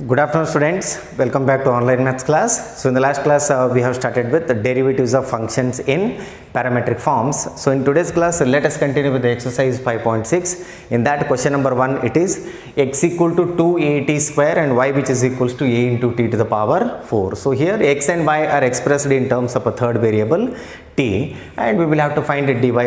Good afternoon students, welcome back to online maths class. So in the last class we have started with the derivatives of functions in parametric forms. So in today's class let us continue with the exercise 5.6. In that question number 1 it is x equal to 2at square and y which is equals to a into t to the power 4. So here x and y are expressed in terms of a third variable t and we will have to find dy by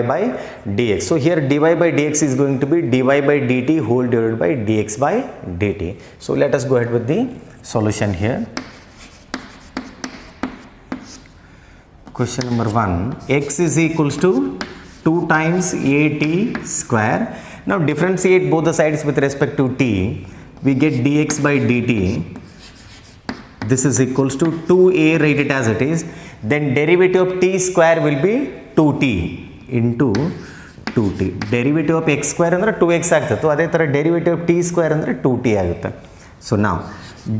dx. So here dy by dx is going to be dy by dt whole divided by dx by dt. So let us go ahead with the solution here. Question number 1, x is equals to 2 times at square. Now differentiate both the sides with respect to t. We get dx by dt. This is equals to 2a, write it as it is. Then derivative of t square will be 2t into 2t. Derivative of x square ಅಂದರೆ 2x ಆಗ್ತದೆ. ಅದೇ ಥರ derivative of t square ಅಂದರೆ 2t ಆಗುತ್ತೆ. So now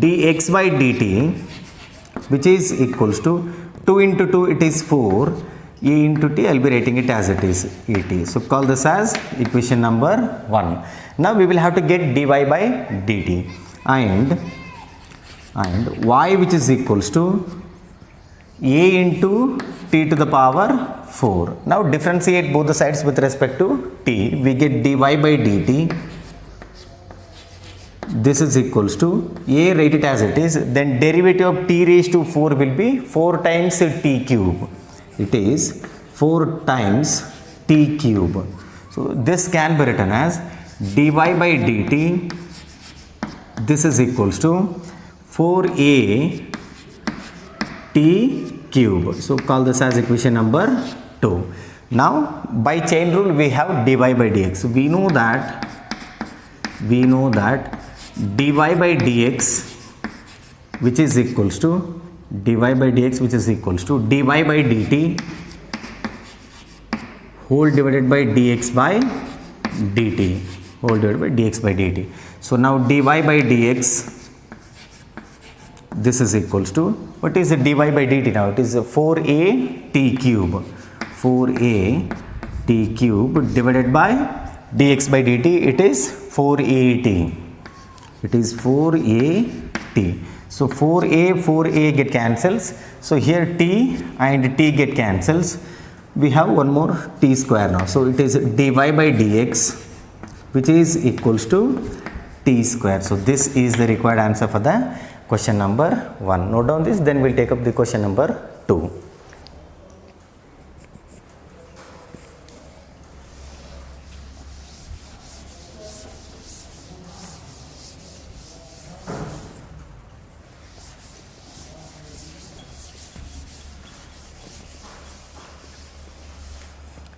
dx by dt which is equals to 2 into 2 it is 4, a into t I will be writing it as it is et. So call this as equation number 1. Now we will have to get dy by dt and y which is equals to a into t to the power 4. Now differentiate both the sides with respect to t. We get dy by dt. This is equals to a, write it as it is. Then derivative of t raised to 4 will be 4 times t cube. It is 4 times t cube. So this can be written as dy by dt. This is equals to 4a t cube. So call this as equation number 2. Now by chain rule we have dy by dx. We know that dy by dx which is equals to dy by dt whole divided by dx by dt. So now dy by dx, this is equals to, what is the dy by dt now? It is 4a t cube. 4a t cube divided by dx by dt, it is 4at. It is 4at. So 4a get cancels. So here t and t get cancels. We have one more t square now. So it is dy by dx which is equals to t square. So this is the required answer for the question number 1. Note down this, then we'll take up the question number 2.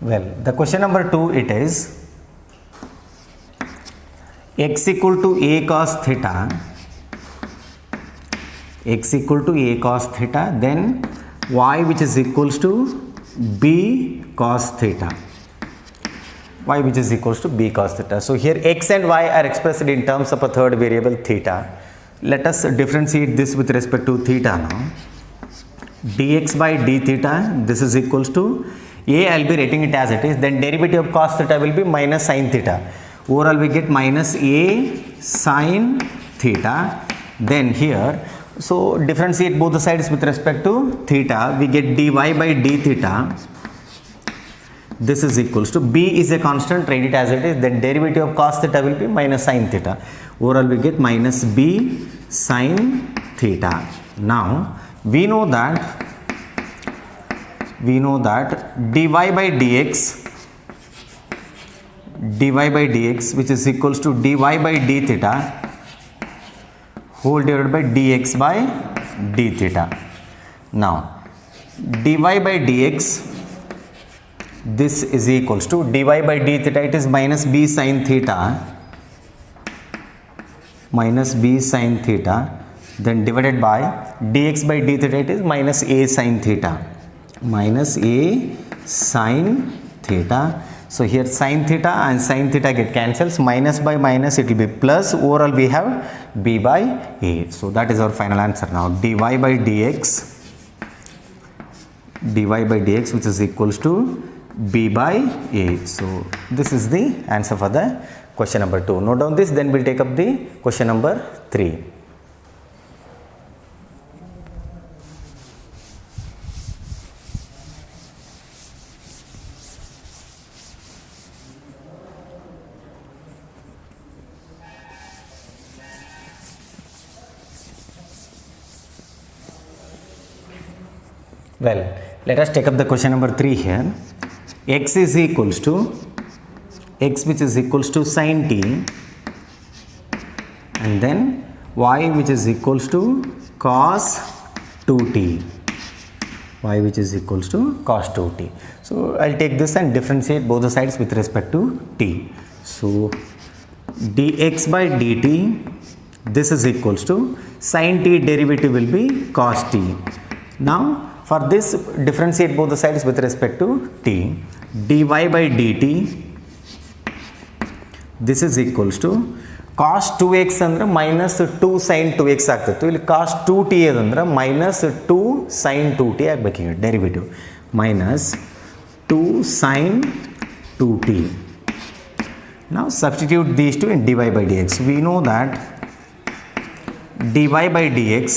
Well, the question number 2 it is x equal to a cos theta, then y which is equals to b cos theta. So here x and y are expressed in terms of a third variable theta. Let us differentiate this with respect to theta now. Dx by d theta, this is equals to a, I will be writing it as it is. Then derivative of cos theta will be minus sin theta. Overall we get minus a sin theta. Then here, so differentiate both the sides with respect to theta. We get dy by d theta. This is equals to, b is a constant, write it as it is. Then derivative of cos theta will be minus sin theta. Overall we get minus b sin theta. Now we know that dy by dx which is equals to dy by d theta whole divided by dx by d theta. Now dy by dx, this is equals to dy by d theta, it is minus b sin theta, then divided by dx by d theta, it is minus a sin theta. So here sin theta and sin theta get cancels, minus by minus it will be plus. Overall we have b by a. So that is our final answer now. dy by dx which is equals to b by a. So this is the answer for the question number 2. Note down this, then we'll take up the question number 3. Well, let us take up the question number 3 here. X is equals to x which is equals to sin t, and then y which is equals to cos 2t, y which is equals to cos 2t. So I'll take this and differentiate both the sides with respect to t. So dx by dt, this is equals to sin t derivative will be cos t. Now for this, differentiate both the sides with respect to t. dy by dt, this is equals to cos 2x ಅಂದ್ರೆ minus 2 sin 2x ಆಗ್ತಿತ್ತು. ಇಲ್ಲಿ cos 2t ಅದಂದ್ರೆ minus 2 sin 2t ಆಗಬೇಕು. ಈಗ derivative minus 2 sin 2t. Now substitute these two in dy by dx. We know that dy by dx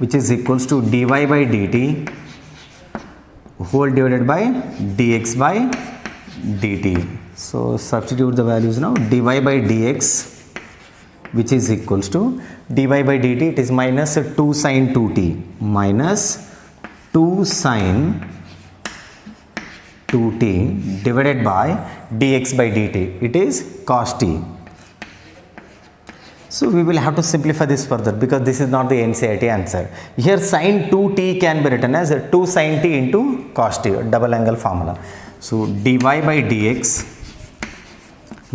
which is equals to dy by dt whole divided by dx by dt. So substitute the values now. Dy by dx which is equals to dy by dt, it is minus 2 sin 2t minus 2 sin 2t divided by dx by dt, it is cos t. So we will have to simplify this further because this is not the NCERT answer. Here sin 2t can be written as 2 sin t into cos t, double angle formula. So dy by dx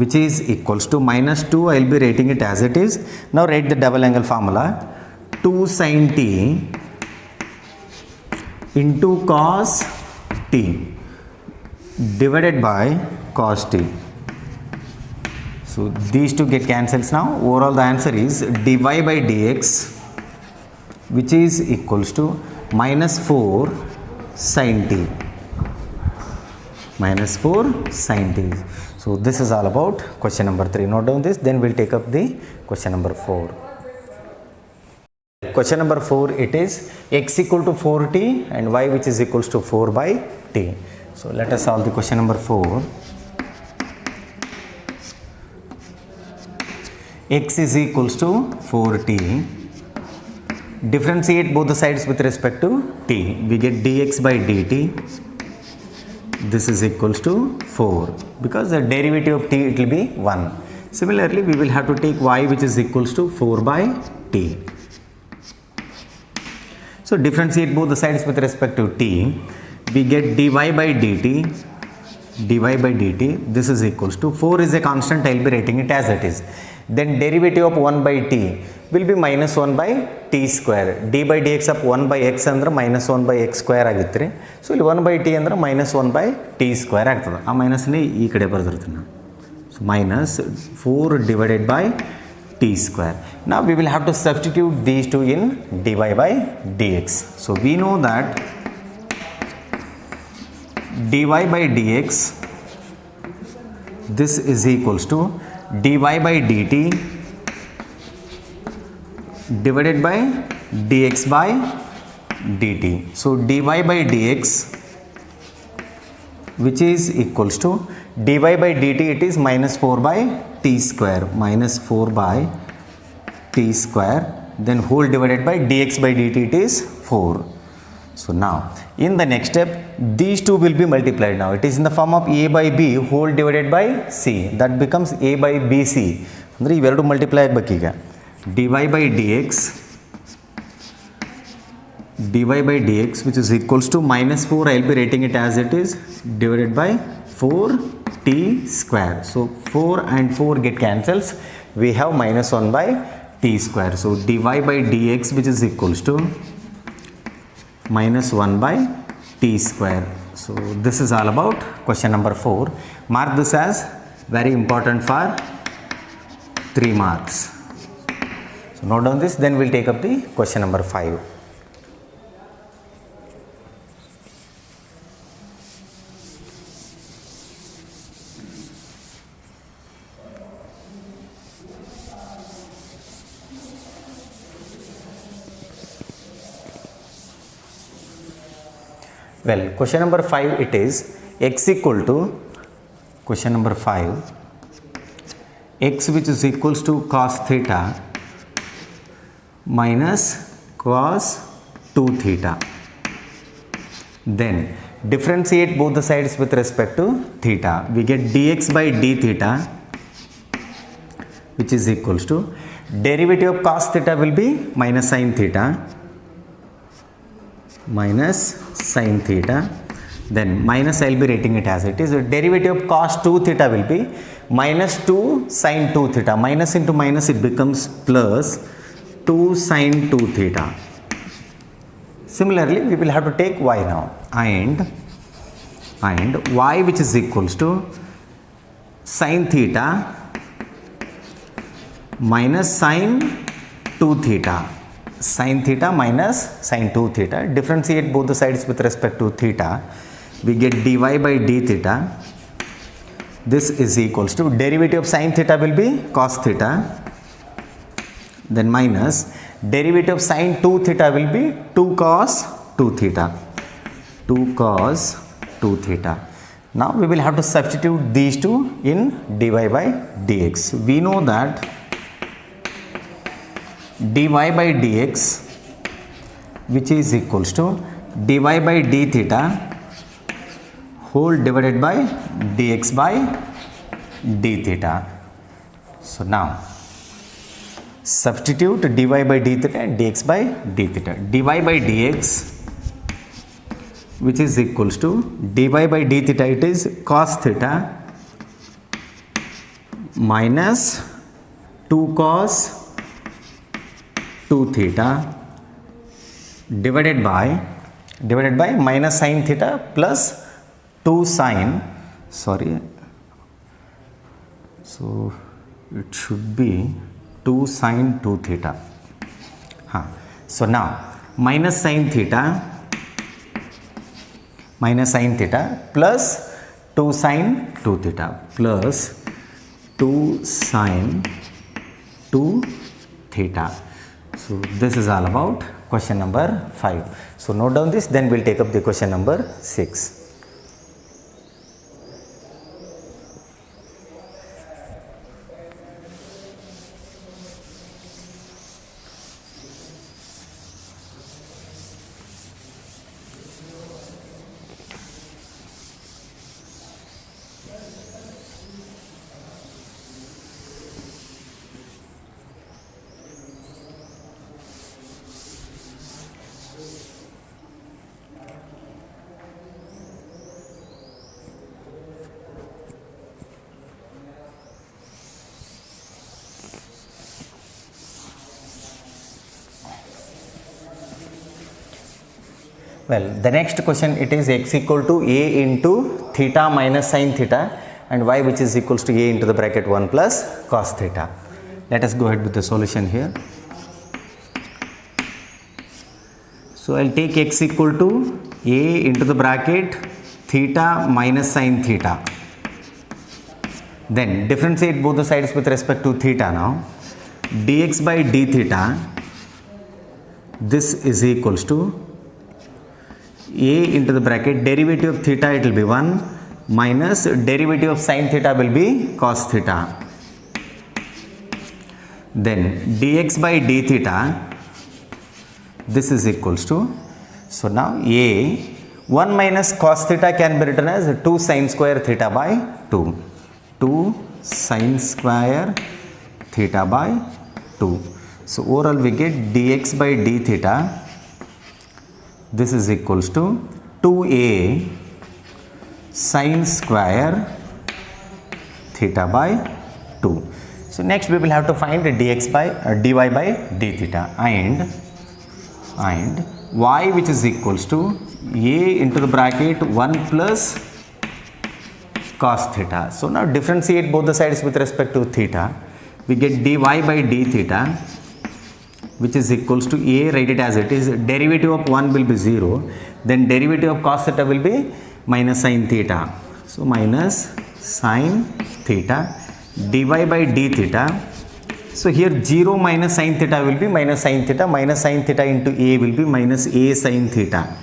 which is equals to minus 2, I will be writing it as it is. Now write the double angle formula. 2 sin t into cos t divided by cos t. So these two get cancels now. Overall the answer is dy by dx which is equals to minus 4 sin t. Minus 4 sin t. So this is all about question number 3. Note down this, then we'll take up the question number 4. Question number 4, it is x equal to 4t and y which is equals to 4 by t. So let us solve the question number 4. X is equals to 4t. Differentiate both the sides with respect to t. We get dx by dt. This is equals to 4 because the derivative of t, it will be 1. Similarly, we will have to take y which is equals to 4 by t. So differentiate both the sides with respect to t. We get dy by dt. dy by dt, this is equals to 4 is a constant, I will be writing it as it is. Then derivative of 1 by t will be minus 1 by t square. d by dx of 1 by x ಅಂದ್ರೆ minus 1 by x square ಆಗಿತ್ತು ರೀ. So ಇಲ್ಲಿ 1 by t ಅಂದ್ರೆ minus 1 by t square ಆಗ್ತದೆ. ಆ ಮೈನಸ್ನೇ ಈ ಕಡೆ ಬರ್ದಿರ್ತೀನಿ ನಾನು. So minus 4 divided by t square. Now we will have to substitute these two in dy by dx. So we know that dy by dx, this is equals to dy by dt divided by dx by dt. So dy by dx which is equals to dy by dt, it is minus 4 by t square, minus 4 by t square, then whole divided by dx by dt, it is 4. So now in the next step these two will be multiplied. Now it is in the form of a by b whole divided by c, that becomes a by bc. ಅಂದರೆ ಇವೆರಡು multiply ಆಗಬೇಕೀಗ. dy by dx which is equals to minus 4, I will be writing it as it is, divided by 4t square. So 4 and 4 get cancels, we have minus 1 by t square. So dy by dx which is equals to minus 1 by t square. So this is all about question number 4. Mark this as very important for 3 marks. So note down this, then we'll take up the question number 5. Well, question number 5, it is x equal to, question number 5, x which is equals to cos theta minus cos 2 theta. Then differentiate both the sides with respect to theta. We get dx by d theta, which is equals to derivative of cos theta will be minus sin theta, minus sin theta. Then minus, I will be writing it as it is. The derivative of cos 2 theta will be minus 2 sin 2 theta. Minus into minus, it becomes plus 2 sin 2 theta. Similarly, we will have to take y now, and y, which is equals to sin theta minus sin 2 theta. Sin theta minus sin 2 theta. Differentiate both the sides with respect to theta. We get dy by d theta. This is equals to derivative of sin theta will be cos theta. Then minus derivative of sin 2 theta will be 2 cos 2 theta. 2 cos 2 theta. Now we will have to substitute these two in dy by dx. We know that dy by dx, which is equals to dy by d theta whole divided by dx by d theta. So now substitute dy by d theta and dx by d theta. Dy by dx, which is equals to dy by d theta, it is cos theta minus 2 cos 2 theta divided by minus sin theta plus 2 sin, sorry, so it should be 2 sin 2 theta. So now minus sin theta plus 2 sin 2 theta plus 2 sin 2 theta. So this is all about question number 5. So note down this, then we'll take up the question number 6. Well, the next question, it is x equal to a into theta minus sin theta and y, which is equals to a into the bracket 1 plus cos theta. Let us go ahead with the solution here. So I'll take x equal to a into the bracket theta minus sin theta. Then differentiate both the sides with respect to theta now. Dx by d theta, this is equals to a into the bracket derivative of theta, it will be 1 minus derivative of sin theta will be cos theta. Then dx by d theta, this is equals to, so now a 1 minus cos theta can be written as 2 sin square theta by 2. 2 sin square theta by 2. So overall we get dx by d theta, this is equals to 2a sin square theta by 2. So next we will have to find dx by dy by d theta and y, which is equals to a into the bracket 1 plus cos theta. So now differentiate both the sides with respect to theta. We get dy by d theta, which is equals to a, write it as it is, derivative of 1 will be 0, then derivative of cos theta will be minus sin theta. So minus sin theta dy by d theta. So here 0 minus sin theta will be minus sin theta into a will be minus a sin theta,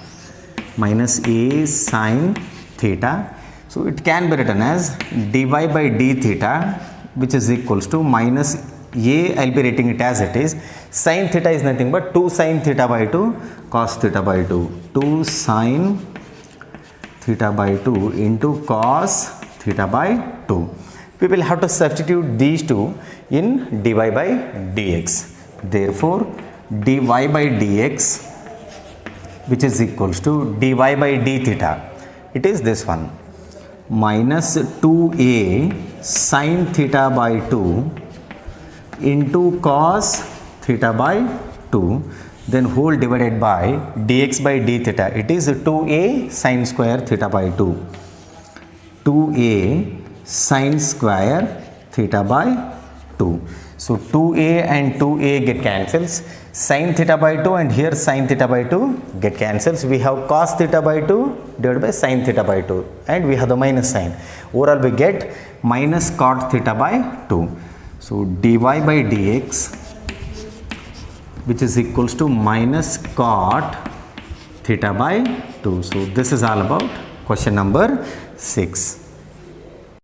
minus a sin theta. So it can be written as dy by d theta, which is equals to minus A, I'll be writing it as it is. Sin theta is nothing but 2 sin theta by 2 cos theta by 2. 2 sin theta by 2 into cos theta by 2. We will have to substitute these two in dy by dx. Therefore, dy by dx, which is equals to dy by d theta, it is this one, minus 2a sin theta by 2 into cos theta by 2, then whole divided by dx by d theta, it is 2a sin square theta by 2. 2a sin square theta by 2. So 2a and 2a get cancels, sin theta by 2 and here sin theta by 2 get cancels. We have cos theta by 2 divided by sin theta by 2 and we have the minus sign. Overall we get minus cot theta by 2. So dy by dx, which is equals to minus cot theta by 2. So this is all about question number 6.